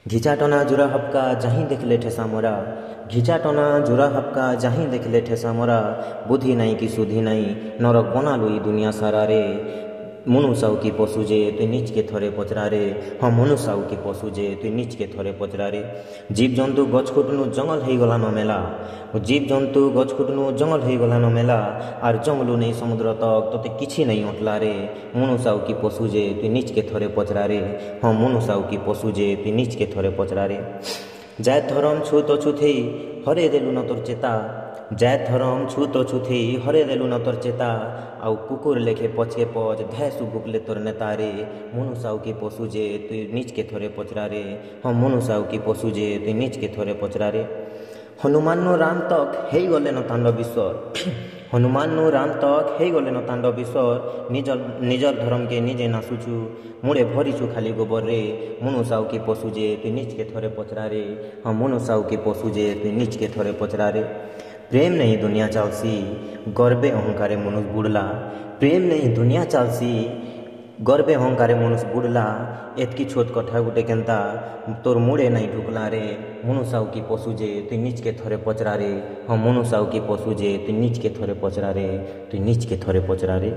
ঘিচা টনা জোড়া হপকা যাহি দেখলে ঠেসা মরা, ঘিচা টনা জোড়া হপকা যাহি দেখলে ঠেসা মরা। বুদ্ধি নাই কি সুধি নাই নরক বনালো ই দুনিয়া সারা রে। মনুষাও কি পশু যে তুই নিজকে থরে পচরা রে। হ্যাঁ মনুষাও কি পশু যে তুই নিজকে থরে পচরা রে। জীবজন্তু গছ কুটনু জঙ্গল হয়ে গলানো মেলা, জীবজন্তু গছ কুটনু জঙ্গল হয়ে গলানো মেলা। আর জঙ্গলু নেই সমুদ্র তক তোতে কিছু নেই অটলা রে। মনুষাও কি পশু যে তুই নিজকে থরে পচরা রে। হ্যাঁ মনুষাও কি পশু যে তুই নিজকে থরে পচরা রে। যায় ধরম ছু তো ছুথেই হরে দেলু ন তোর চেতা, যায় ধরম ছু তো ছুথেই হরে দেলু ন তোর চেতা। আউ কুকুর লেখে পচকে পচ ধ্যাসু ভুকলে তোর নেতা রে। মনুষাও কি পশু যে তুই নিজকে থরে পচরা রে। হ্যাঁ মনুষাও কি পশু যে তুই নিজকে থরে পচরা রে। হনুমান রাম তক হেই গলে ন তাণ্ডবেশ্বর, হনুমান রাম তক হেই গলে ন তাণ্ডবেশ্বর। নিজর ধর্মকে নিজে নাশুছু মুড়ে ভরিছু খালি গোবর রে। মনুষাও কি পশু যে তুই নিজকে থরে পচরা রে। হ্যাঁ মনুষাও কি পশু যে তুই নিজকে থরে পচরা রে। প্রেম নেই দুনিয়া চালসি গর্বে অহংকারে মনুষ বুড়লা, প্রেম নেই দুনিয়া চালসি গর্বে অহংকারে মনুষ বুড়লা। এতকি ছোট কথা গুটে কেনতা তোর মুড়ে নাই ঢুকলা রে। মনুষাও কি পশু যে তুই নিজকে থরে পচরা রে। হ্যাঁ মনুষাও কি পশু যে তুই নিজকে থরে পচরা রে, তুই নিজকে থরে পচরা রে।